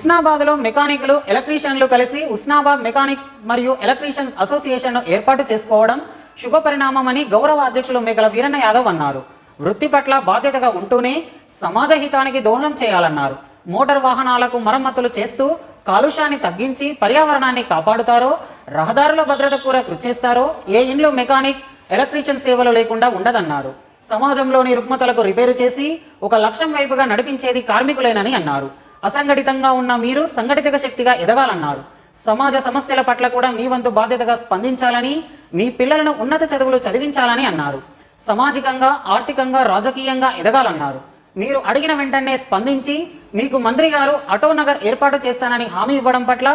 ఉస్నాబాద్లో మెకానికులు ఎలక్ట్రీషియన్లు కలిసి ఉస్నాబాద్ మెకానిక్స్ మరియు ఎలక్ట్రీషియన్స్ అసోసియేషన్ను ఏర్పాటు చేసుకోవడం శుభ పరిణామమని గౌరవ అధ్యక్షులు మేకల వీరన్న యాదవ్ అన్నారు. వృత్తి పట్ల బాధ్యతగా ఉంటూనే సమాజ హితానికి దోహదం చేయాలన్నారు. మోటార్ వాహనాలకు మరమ్మతులు చేస్తూ కాలుష్యాన్ని తగ్గించి పర్యావరణాన్ని కాపాడుతారో, రహదారుల భద్రత కూడా కృషి చేస్తారో ఏ ఇంట్లో మెకానిక్ ఎలక్ట్రీషియన్ సేవలు లేకుండా ఉండదన్నారు. సమాజంలోని రుగ్మతలకు రిపేరు చేసి ఒక లక్ష్యం వైపుగా నడిపించేది కార్మికులేనని అన్నారు. అసంఘటితంగా ఉన్న మీరు సంఘటిత శక్తిగా ఎదగాలన్నారు. సమాజ సమస్యల పట్ల కూడా మీ వంతు బాధ్యతగా స్పందించాలని, మీ పిల్లలను ఉన్నత చదువులు చదివించాలని అన్నారు. సామాజికంగా, ఆర్థికంగా, రాజకీయంగా ఎదగాలన్నారు. మీరు అడిగిన వెంటనే స్పందించి మీకు మంత్రి గారు ఆటోనగర్ ఏర్పాటు చేస్తానని హామీ ఇవ్వడం పట్ల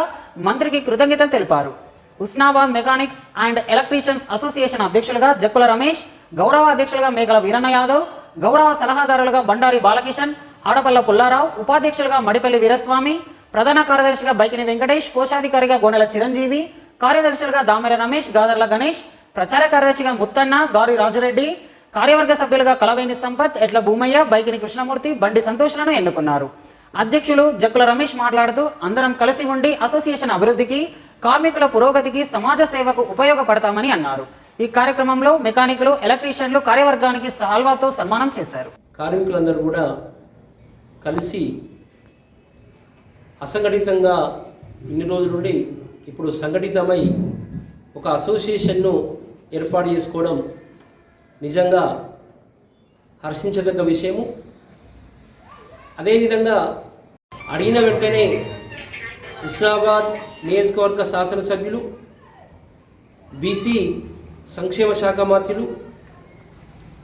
మంత్రికి కృతజ్ఞతలు తెలిపారు. Husnabad mechanics and electricians association అధ్యక్షులుగా జక్కుల రమేష్, గౌరవ అధ్యక్షులుగా మేకల వీరన్న యాదవ్, గౌరవ సలహాదారులుగా బండారి బాలకిషన్, ఆడపల్ల పుల్లారావు, ఉపాధ్యక్షులుగా మడిపల్లి వీరస్వామి, ప్రధాన కార్యదర్శిగా బైకిని వెంకటేష్, కోశాధికారిగా గోనెల చిరంజీవి, కార్యదర్శులుగా దామెర రమేష్, గాదర్ల గణేష్, ప్రచార కార్యదర్శిగా ముత్తన్న, గారి రాజురెడ్డి, కార్యవర్గ సభ్యులుగా కలవేని సంపత్, ఎట్ల భూమయ్య, బైకిని కృష్ణమూర్తి, బండి సంతోష్లను ఎన్నుకున్నారు. అధ్యక్షులు జక్కుల రమేష్ మాట్లాడుతూ అందరం కలిసి ఉండి అసోసియేషన్ అభివృద్ధికి, కార్మికుల పురోగతికి, సమాజ సేవకు ఉపయోగపడతామని అన్నారు. ఈ కార్యక్రమంలో మెకానికులు, ఎలక్ట్రీషియన్లు కార్యవర్గానికి సాల్వాతో సన్మానం చేశారు. కార్మికులందరూ కూడా కలిసి అసంఘటితంగా ఇన్ని రోజుల నుండి ఇప్పుడు సంఘటితమై ఒక అసోసియేషన్ను ఏర్పాటు చేసుకోవడం నిజంగా హర్షించదగ్గ విషయము. అదేవిధంగా అడిగిన వెంటనే హుస్నాబాద్ నియోజకవర్గ శాసనసభ్యులు, బీసీ సంక్షేమ శాఖ మంత్రులు,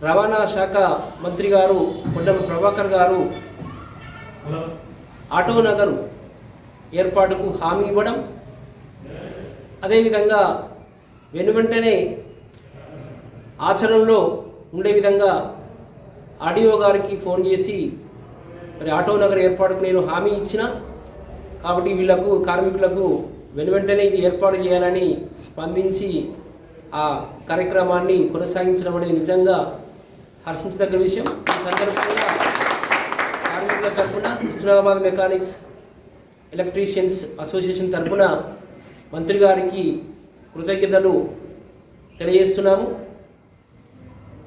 రవాణా శాఖ మంత్రి గారు కొండమ ప్రభాకర్ గారు ఆటోనగర్ ఏర్పాటుకు హామీ ఇవ్వడం, అదేవిధంగా వెనువెంటనే ఆచరణలో ఉండే విధంగా ఆడియో గారికి ఫోన్ చేసి మరి ఆటోనగర్ ఏర్పాటుకు నేను హామీ ఇచ్చిన కాబట్టి వీళ్లకు కార్మికులకు వెనువెంటనే ఇది ఏర్పాటు చేయాలని స్పందించి ఆ కార్యక్రమాన్ని కొనసాగించడం అనేది నిజంగా హర్షించదగ్గ విషయం. ఈ సందర్భంగా కార్మికుల తరఫున హుస్నాబాద్ మెకానిక్స్ ఎలక్ట్రీషియన్స్ అసోసియేషన్ తరఫున మంత్రి గారికి కృతజ్ఞతలు తెలియజేస్తున్నాము.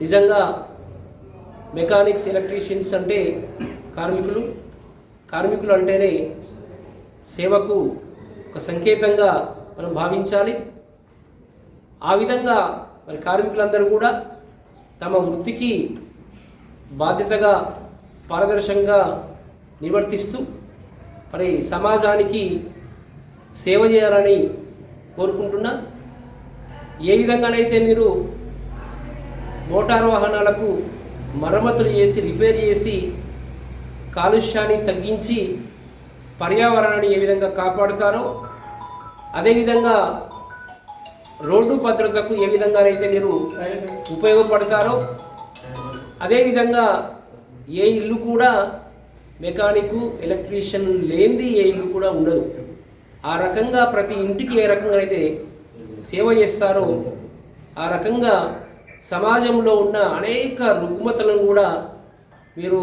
నిజంగా మెకానిక్స్ ఎలక్ట్రీషియన్స్ అంటే కార్మికులు అంటేనే సేవకు ఒక సంకేతంగా మనం భావించాలి. ఆ విధంగా మరి కార్మికులందరూ కూడా తమ వృత్తికి బాధ్యతగా పారదర్శకంగా నిర్వర్తిస్తూ మరి సమాజానికి సేవ చేయాలని కోరుకుంటున్నా. ఏ విధంగానైతే మీరు మోటారు వాహనాలకు మరమ్మతులు చేసి రిపేర్ చేసి కాలుష్యాన్ని తగ్గించి పర్యావరణాన్ని ఏ విధంగా కాపాడుతారో, అదేవిధంగా రోడ్డు భద్రతకు ఏ విధంగానైతే మీరు ఉపయోగపడతారో, అదేవిధంగా ఏ ఇల్లు కూడా మెకానిక్ ఎలక్ట్రీషియన్ లేనిది ఏ ఇల్లు కూడా ఉండదు. ఆ రకంగా ప్రతి ఇంటికి ఏ రకంగా అయితే సేవ చేస్తారో ఆ రకంగా సమాజంలో ఉన్న అనేక రుగ్మతలను కూడా మీరు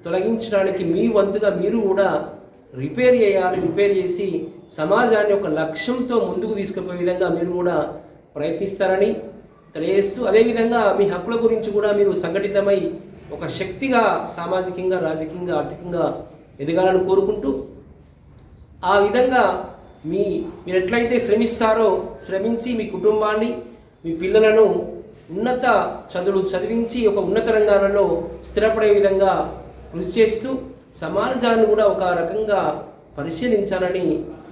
తొలగించడానికి మీ వంతుగా మీరు కూడా రిపేర్ చేసి సమాజాన్ని ఒక లక్ష్యంతో ముందుకు తీసుకుపోయే విధంగా మీరు కూడా ప్రయత్నిస్తారని తెలియజేస్తూ, అదేవిధంగా మీ హక్కుల గురించి కూడా మీరు సంఘటితమై ఒక శక్తిగా సామాజికంగా, రాజకీయంగా, ఆర్థికంగా ఎదగాలని కోరుకుంటూ, ఆ విధంగా మీరు ఎట్లయితే శ్రమిస్తారో శ్రమించి మీ కుటుంబాన్ని, మీ పిల్లలను ఉన్నత చదువులు చదివించి ఒక ఉన్నత రంగాలలో స్థిరపడే విధంగా కృషి చేస్తూ సమాజాన్ని కూడా ఒక రకంగా పరిశీలించాలని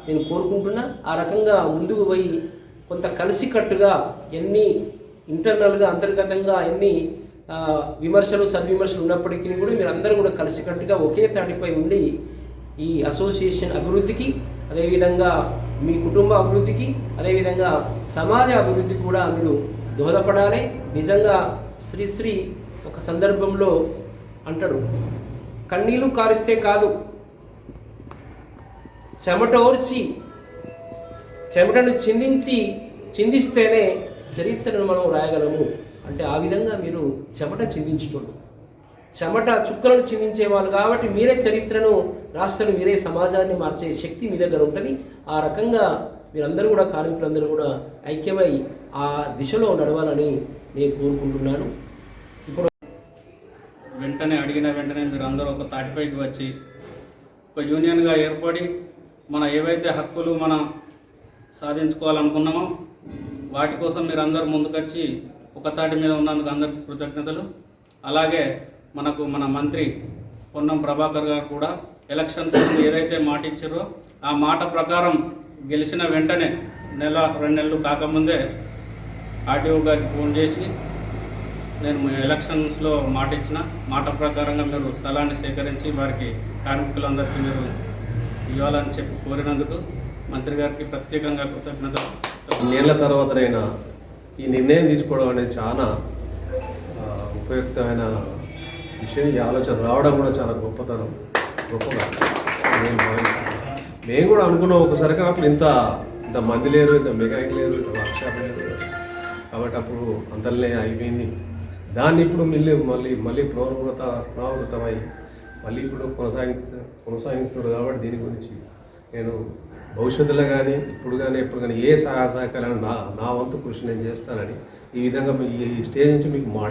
నేను కోరుకుంటున్నా. ఆ రకంగా ముందుకు పోయి కొంత కలిసికట్టుగా ఎన్ని ఇంటర్నల్గా అంతర్గతంగా ఎన్ని విమర్శలు సద్విమర్శలు ఉన్నప్పటికీ కూడా మీరు అందరూ కూడా కలిసికట్టుగా ఒకే తాటిపై ఉండి ఈ అసోసియేషన్ అభివృద్ధికి, అదేవిధంగా మీ కుటుంబ అభివృద్ధికి, అదేవిధంగా సమాజ అభివృద్ధికి కూడా మీరు దోహదపడాలి. నిజంగా శ్రీశ్రీ ఒక సందర్భంలో అంటాడు, కన్నీళ్లు కారిస్తే కాదు, చెమట ఓర్చి చెమటను చిందిస్తేనే చరిత్రను మనం రాయగలము అంటే ఆ విధంగా మీరు చెమట చిందించుకోండి. చెమట చుక్కలను చిందించేవాళ్ళు కాబట్టి మీరే చరిత్రను రాష్ట్రాన్ని మీరే, సమాజాన్ని మార్చే శక్తి మీ దగ్గర ఉంటుంది. ఆ రకంగా మీరందరూ కూడా, కార్మికులందరూ కూడా ఐక్యమై ఆ దిశలో నడవాలని నేను కోరుకుంటున్నాను. ఇప్పుడు వెంటనే అడిగిన వెంటనే మీరు అందరూ ఒక తాటిపైకి వచ్చి ఒక యూనియన్గా ఏర్పడి మన ఏవైతే హక్కులు మనం సాధించుకోవాలనుకున్నామో వాటి కోసం మీరు అందరూ ముందుకొచ్చి ఒక తాటి మీద ఉన్నందుకు అందరికీ కృతజ్ఞతలు. అలాగే మన మంత్రి పొన్నం ప్రభాకర్ గారు కూడా ఎలక్షన్స్ ఏదైతే మాట ఇచ్చారో ఆ మాట ప్రకారం గెలిచిన వెంటనే 1-2 నెలలు కాకముందే ఆర్టీఓ గారికి ఫోన్ చేసి నేను ఎలక్షన్స్లో మాట ఇచ్చిన మాట ప్రకారంగా మీరు స్థలాన్ని సేకరించి వారికి కార్మికులందరికీ మీరు ఇవ్వాలని చెప్పి కోరినందుకు మంత్రి గారికి ప్రత్యేకంగా కృతజ్ఞతలు. నెలల తర్వాతనైనా ఈ నిర్ణయం తీసుకోవడం అనేది చాలా ఉపయుక్తమైన విషయం. ఈ ఆలోచన రావడం కూడా చాలా గొప్పగా నేను భావిస్తున్నాను. మేము కూడా అనుకున్నాం ఒకసారి, అప్పుడు ఇంత మంది లేరు, ఇంత మెకానిక్ లేరు, ఇంత వర్క్షాప్ లేదు, కాబట్టి అప్పుడు అంతలనే అయిపోయింది. దాన్ని ఇప్పుడు మళ్ళీ పునరావృతమై మళ్ళీ ఇప్పుడు కొనసాగిస్తున్నారు. కాబట్టి దీని గురించి నేను భవిష్యత్తులో కానీ ఇప్పుడు కానీ ఎప్పుడు కానీ ఏ సహాయ సహకారాలు నా వంతు కృషి నేను చేస్తానని ఈ విధంగా ఈ స్టేజ్ నుంచి మీకు మాట